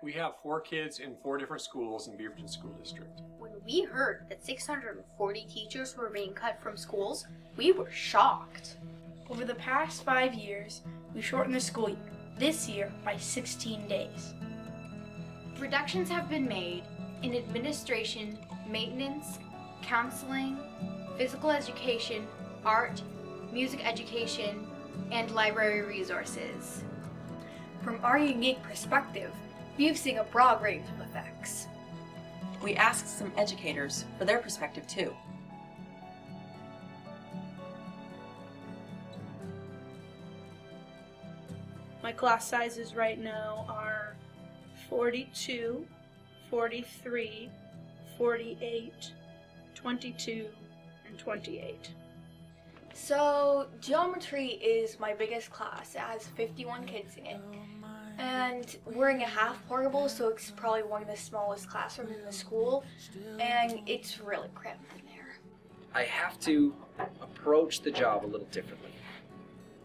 We have 4 kids in 4 different schools in Beaverton School District. When we heard that 640 teachers were being cut from schools, we were shocked. Over the past 5 years, we shortened the school year, this year by 16 days. Reductions have been made in administration, maintenance, counseling, physical education, art, music education, and library resources. From our unique perspective, we've seen a broad range of effects. We asked some educators for their perspective too. My class sizes right now are 42, 43, 48, 22, and 28. So, geometry is my biggest class. It has 51 kids in it. And we're in a half portable, so it's probably one of the smallest classrooms in the school. And it's really cramped in there. I have to approach the job a little differently.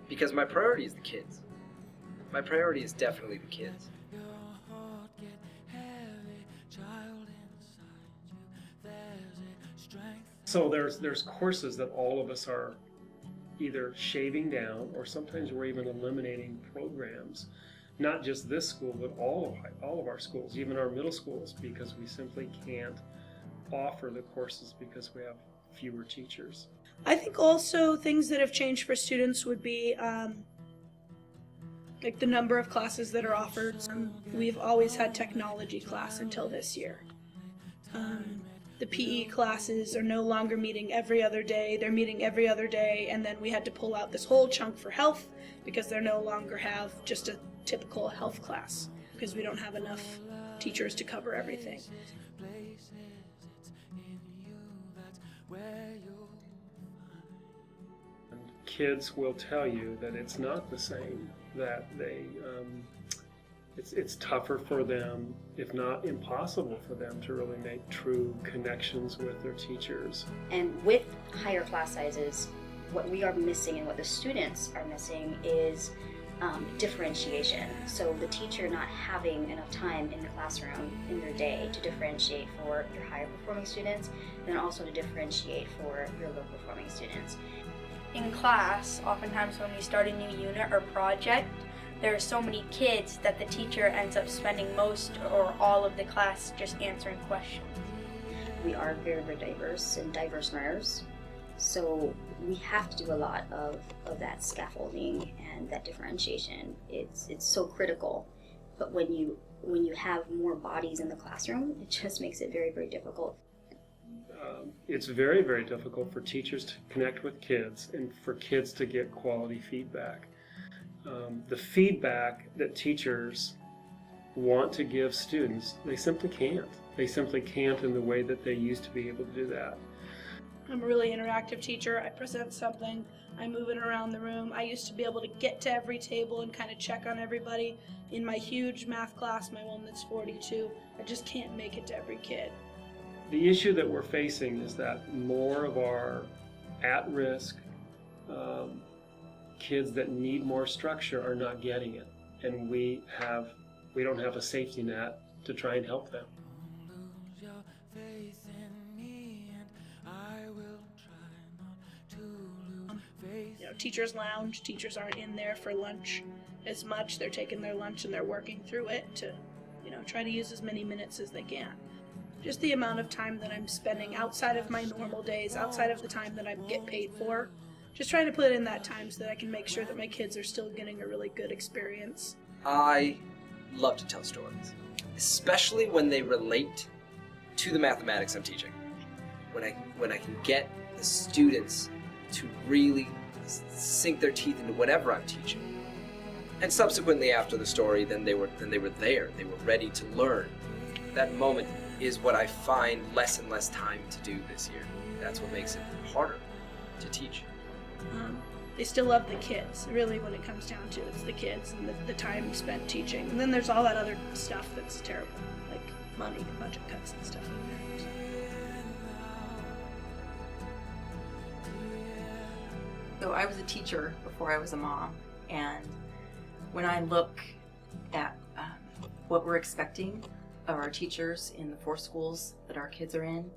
Because my priority is the kids. My priority is definitely the kids. So there's courses that all of us are either shaving down, or sometimes we're even eliminating programs. Not just this school, but all of our schools, even our middle schools, because we simply can't offer the courses because we have fewer teachers. I think also things that have changed for students would be like the number of classes that are offered. We've always had technology class until this year. The PE classes are no longer meeting every other day. They're meeting every other day, and then we had to pull out this whole chunk for health because they no longer have just a typical health class because we don't have enough teachers to cover everything. And kids will tell you that it's not the same, that it's tougher for them, if not impossible for them, to really make true connections with their teachers. And with higher class sizes, what we are missing and what the students are missing is differentiation. So the teacher not having enough time in the classroom in their day to differentiate for your higher performing students, and then also to differentiate for your low performing students. In class, oftentimes when we start a new unit or project, there are so many kids that the teacher ends up spending most or all of the class just answering questions. We are very, very diverse and diverse learners, so we have to do a lot of that scaffolding and that differentiation. It's so critical, but when you have more bodies in the classroom, it just makes it very, very difficult. It's very, very difficult for teachers to connect with kids and for kids to get quality feedback. The feedback that teachers want to give students, they simply can't. They simply can't in the way that they used to be able to do that. I'm a really interactive teacher. I present something, I move it around the room. I used to be able to get to every table and kind of check on everybody. In my huge math class, my one that's 42, I just can't make it to every kid. The issue that we're facing is that more of our at-risk kids that need more structure are not getting it, and we don't have a safety net to try and help them. Teachers lounge, teachers aren't in there for lunch as much. They're taking their lunch and they're working through it to, try to use as many minutes as they can. Just the amount of time that I'm spending outside of my normal days, outside of the time that I get paid for, just trying to put in that time so that I can make sure that my kids are still getting a really good experience. I love to tell stories, especially when they relate to the mathematics I'm teaching. When I can get the students to really sink their teeth into whatever I'm teaching. And subsequently after the story, then they were there. They were ready to learn. That moment is what I find less and less time to do this year. That's what makes it harder to teach. They still love the kids. Really, when it comes down to it, it's the kids and the time spent teaching. And then there's all that other stuff that's terrible, like money and budget cuts and stuff like that. So I was a teacher before I was a mom, and when I look at what we're expecting of our teachers in the 4 schools that our kids are in,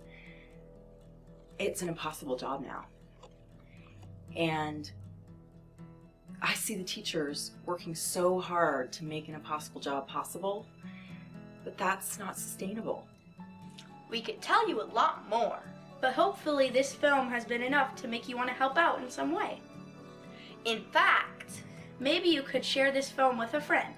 it's an impossible job now. And I see the teachers working so hard to make an impossible job possible, but that's not sustainable. We could tell you a lot more, but hopefully this film has been enough to make you want to help out in some way. In fact, maybe you could share this film with a friend.